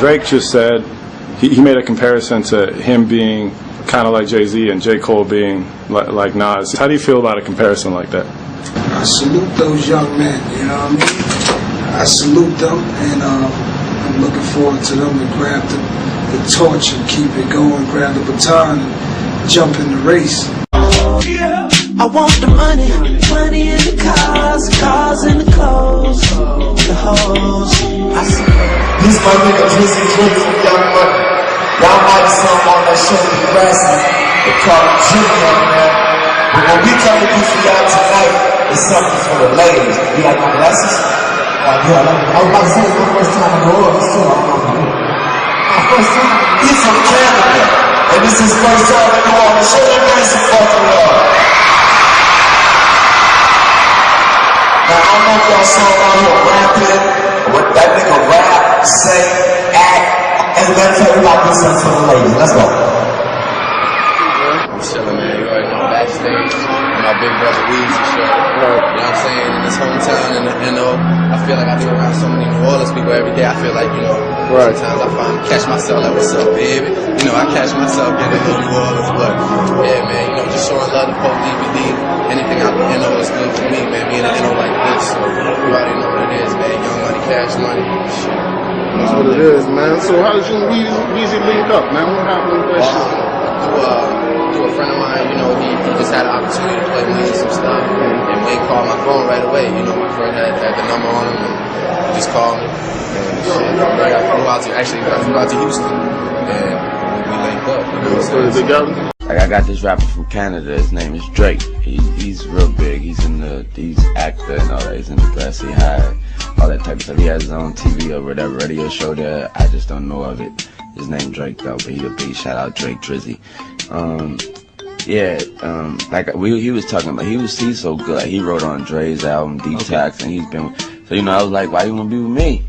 Drake just said, he made a comparison to him being kind of like Jay-Z and J. Cole being like Nas. How do you feel about a comparison like that? I salute those young men, you know what I mean? I salute them, and I'm looking forward to them to grab the torch and keep it going, grab the baton and jump in the race. I want the money in the cars in the clothes, the hoes. This my nigga Drizzy from Young Money. Y'all might have saw him on that show with Grassy. They call him Junior, man. But when we come to do for y'all tonight, it's something for the ladies. You like my glasses? Yeah, I was about to say it's my first time in the world. It's still my first time. He's from Canada, and this is his first time in the world. Show that man some fucking love. Now, I don't know if y'all saw him out here rapping, what that nigga rap, say, act, and let's tell you about this one for the ladies. Let's go. I'm chilling, man. You already know, backstage. My big brother Weezy show. You know what I'm saying? In this hometown, and I feel like I be around so many New Orleans people every day. I feel like, you know, sometimes I catch myself like, what's up, baby? You know, I catch myself getting in New Orleans, but yeah, man, you know, just showing love to Pope DVD. Anything out the NO is good for me, man. Being an NO like this, so you already know what it is, man. Young Money, Cash Money, shit. That's what it is, man. So how did you and Weezy link up, man? What happened with that shit? To a friend of mine, you know, he just had an opportunity to play Weezy some stuff, and Wayne called my phone right away. You know, my friend had the number on him, and he just called me. And shit, I flew out to Houston, and we linked up. You know what I'm saying? Like, I got this rapper from Canada. His name is Drake. He's real big. He's actor and all that. He's in the Grassy High, all that type of stuff. He has his own TV or whatever radio show there. I just don't know of it. His name Drake though, but he a big shout out Drake Drizzy. Like he was talking about, he's so good. Like, he wrote on Dre's album Deep Tax, and he's been. So you know, I was like, why you wanna be with me?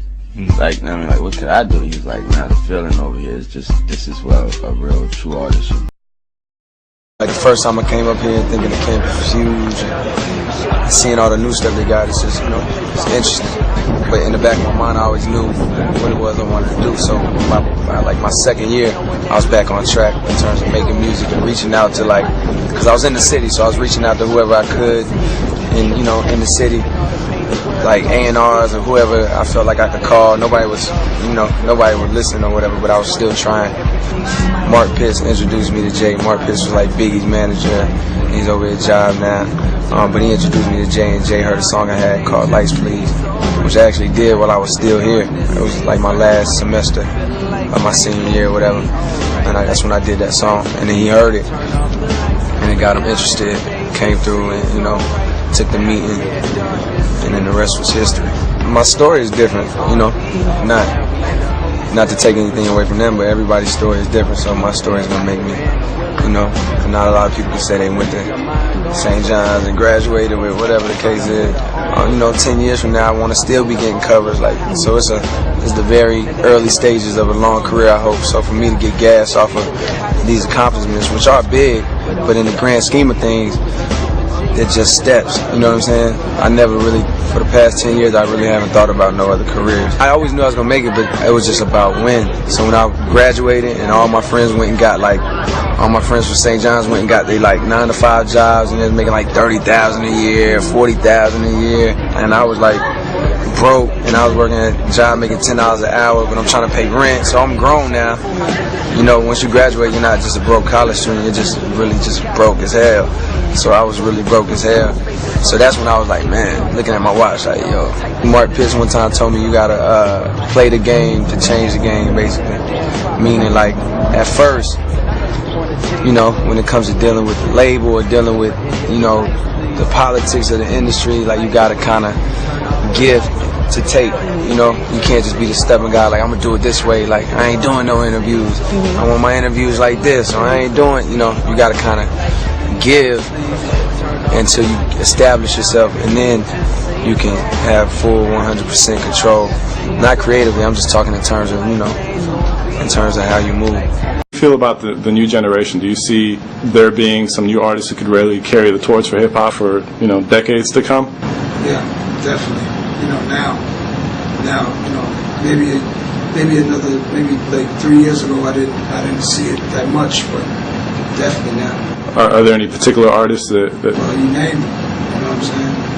Like, I mean, like, what could I do? He was like, nah, the feeling over here is just, this is what a real true artist. Like the first time I came up here thinking the campus was huge, and seeing all the new stuff they got, it's just, you know, it's interesting. But in the back of my mind, I always knew what it was I wanted to do. So by my second year, I was back on track in terms of making music and reaching out to, like, because I was in the city, so I was reaching out to whoever I could, and, you know, in the city, like A&Rs or whoever I felt like I could call. Nobody was, you know, nobody would listen or whatever, but I was still trying. Mark Pitts introduced me to Jay. Mark Pitts was like Biggie's manager. He's over at Job now. But he introduced me to Jay, and Jay heard a song I had called Lights Please, which I actually did while I was still here. It was like my last semester of my senior year or whatever. And that's when I did that song. And then he heard it, and it got him interested. Came through and, you know, took the meeting, and then the rest was history. My story is different, you know, not to take anything away from them, but everybody's story is different, so my story is going to make me, you know, and not a lot of people can say they went to St. John's and graduated with whatever the case is. You know, 10 years from now, I want to still be getting covers, like, so it's the very early stages of a long career, I hope. So for me to get gas off of these accomplishments, which are big, but in the grand scheme of things, they're just steps, you know what I'm saying? I never really, for the past 10 years, I really haven't thought about no other careers. I always knew I was going to make it, but it was just about when. So when I graduated and all my friends went and got, like, all my friends from St. John's went and got they like 9-to-5 jobs, and they was making like $30,000 a year, $40,000 a year, and I was like broke, and I was working at a job making $10 an hour, but I'm trying to pay rent, so I'm grown now. You know, once you graduate, you're not just a broke college student, you're just really just broke as hell. So I was really broke as hell. So that's when I was like, man, looking at my watch, like, yo. Mark Pitts one time told me you gotta play the game to change the game, basically. Meaning, like, at first, you know, when it comes to dealing with the label or dealing with, you know, the politics of the industry, like, you gotta kind of give to take, you know. You can't just be the stubborn guy, like, I'm gonna do it this way, like, I ain't doing no interviews. I want my interviews like this, or I ain't doing, you know, you gotta kind of give until you establish yourself, and then you can have full 100% control. Not creatively, I'm just talking in terms of, you know, in terms of how you move. How do you feel about the new generation? Do you see there being some new artists who could really carry the torch for hip-hop for, you know, decades to come? Yeah, definitely. You know, now, you know, maybe maybe like 3 years ago, I didn't see it that much, but definitely now. Are there any particular artists that Well, you name it.